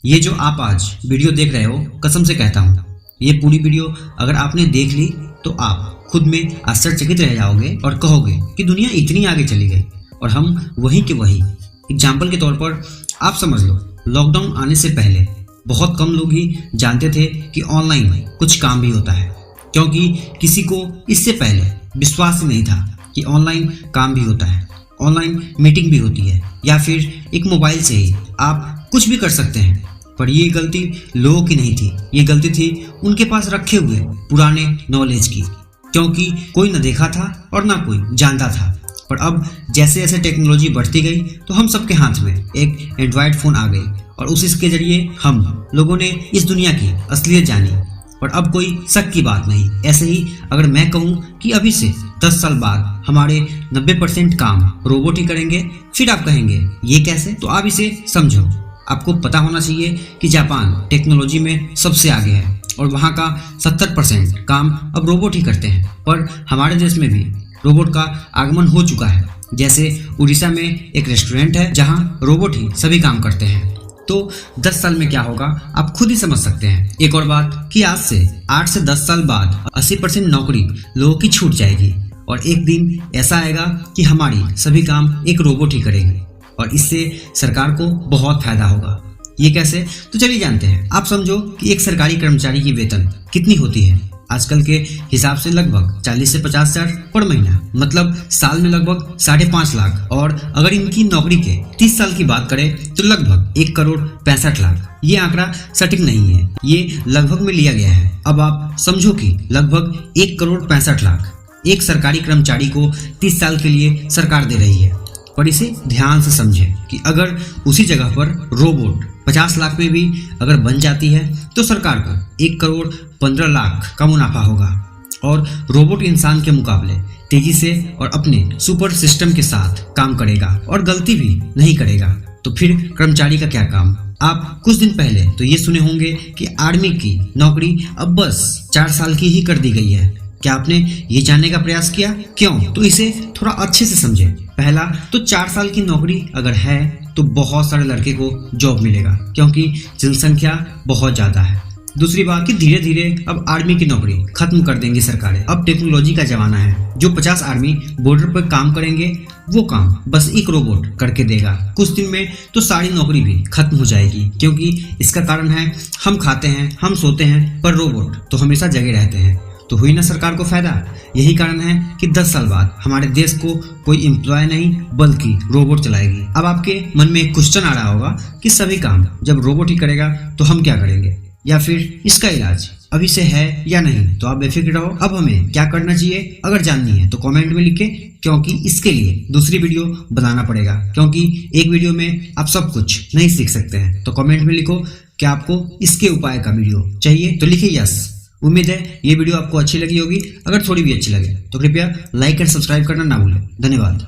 ये जो आप आज वीडियो देख रहे हो, कसम से कहता हूँ, ये पूरी वीडियो अगर आपने देख ली तो आप खुद में आश्चर्यचकित रह जाओगे और कहोगे कि दुनिया इतनी आगे चली गई और हम वहीं के वहीं। एग्जाम्पल के तौर पर आप समझ लो, लॉकडाउन आने से पहले बहुत कम लोग ही जानते थे कि ऑनलाइन कुछ काम भी होता है, क्योंकि किसी को इससे पहले विश्वास ही नहीं था कि ऑनलाइन काम भी होता है, ऑनलाइन मीटिंग भी होती है, या फिर एक मोबाइल से ही आप कुछ भी कर सकते हैं। पर ये गलती लोगों की नहीं थी, ये गलती थी उनके पास रखे हुए पुराने नॉलेज की, क्योंकि कोई न देखा था और ना कोई जानता था। पर अब जैसे जैसे टेक्नोलॉजी बढ़ती गई तो हम सबके हाथ में एक एंड्रॉयड फ़ोन आ गई और उसी के जरिए हम लोगों ने इस दुनिया की असलियत जानी। और अब कोई शक की बात नहीं। ऐसे ही अगर मैं कहूँ कि अभी से 10 साल बाद हमारे 90% काम रोबोट ही करेंगे, फिर आप कहेंगे ये कैसे? तो आप इसे समझो। आपको पता होना चाहिए कि जापान टेक्नोलॉजी में सबसे आगे है और वहाँ का 70% काम अब रोबोट ही करते हैं। पर हमारे देश में भी रोबोट का आगमन हो चुका है। जैसे उड़ीसा में एक रेस्टोरेंट है जहाँ रोबोट ही सभी काम करते हैं। तो 10 साल में क्या होगा आप खुद ही समझ सकते हैं। एक और बात कि आज से 8 से 10 साल बाद 80% नौकरी लोगों की छूट जाएगी और एक दिन ऐसा आएगा कि हमारी सभी काम एक रोबोट ही करेगी और इससे सरकार को बहुत फायदा होगा। ये कैसे? तो चलिए जानते हैं। आप समझो कि एक सरकारी कर्मचारी की वेतन कितनी होती है आजकल के हिसाब से? लगभग 40 से 50 हजार पर महीना, मतलब साल में लगभग 5.5 लाख। और अगर इनकी नौकरी के 30 साल की बात करें तो लगभग 1,65,00,000। ये आंकड़ा सटीक नहीं है, ये लगभग में लिया गया है। अब आप समझो कि लगभग 1,65,00,000 एक सरकारी कर्मचारी को 30 साल के लिए सरकार दे रही है। पर इसे ध्यान से समझें कि अगर उसी जगह पर रोबोट 50 लाख में भी अगर बन जाती है तो सरकार को 1,15,00,000 का मुनाफा होगा। और रोबोट इंसान के मुकाबले तेजी से और अपने सुपर सिस्टम के साथ काम करेगा और गलती भी नहीं करेगा। तो फिर कर्मचारी का क्या काम? आप कुछ दिन पहले तो ये सुने होंगे कि आर्मी की नौकरी अब बस 4 साल की ही कर दी गई है। क्या आपने ये जानने का प्रयास किया क्यों? तो इसे थोड़ा अच्छे से समझें। पहला तो 4 साल की नौकरी अगर है तो बहुत सारे लड़के को जॉब मिलेगा, क्योंकि जनसंख्या बहुत ज्यादा है। दूसरी बात कि धीरे धीरे अब आर्मी की नौकरी खत्म कर देंगी सरकारें। अब टेक्नोलॉजी का जमाना है। जो 50 आर्मी बॉर्डर पर काम करेंगे वो काम बस एक रोबोट करके देगा। कुछ दिन में तो सारी नौकरी भी खत्म हो जाएगी, क्योंकि इसका कारण है हम खाते हैं, हम सोते हैं, पर रोबोट तो हमेशा जगे रहते हैं। तो हुई ना सरकार को फायदा। यही कारण है कि 10 साल बाद हमारे देश को कोई एम्प्लॉय नहीं बल्कि रोबोट चलाएगी। अब आपके मन में एक क्वेश्चन आ रहा होगा कि सभी काम जब रोबोट ही करेगा तो हम क्या करेंगे, या फिर इसका इलाज अभी से है या नहीं? तो आप बेफिक्र रहो। अब हमें क्या करना चाहिए अगर जाननी है तो कमेंट में लिखें, क्योंकि इसके लिए दूसरी वीडियो बनाना पड़ेगा, क्योंकि एक वीडियो में आप सब कुछ नहीं सीख सकते हैं। तो कमेंट में लिखो कि आपको इसके उपाय का वीडियो चाहिए, तो लिखिए यस। उम्मीद है ये वीडियो आपको अच्छी लगी होगी। अगर थोड़ी भी अच्छी लगे तो कृपया लाइक एंड सब्सक्राइब करना ना भूलें। धन्यवाद।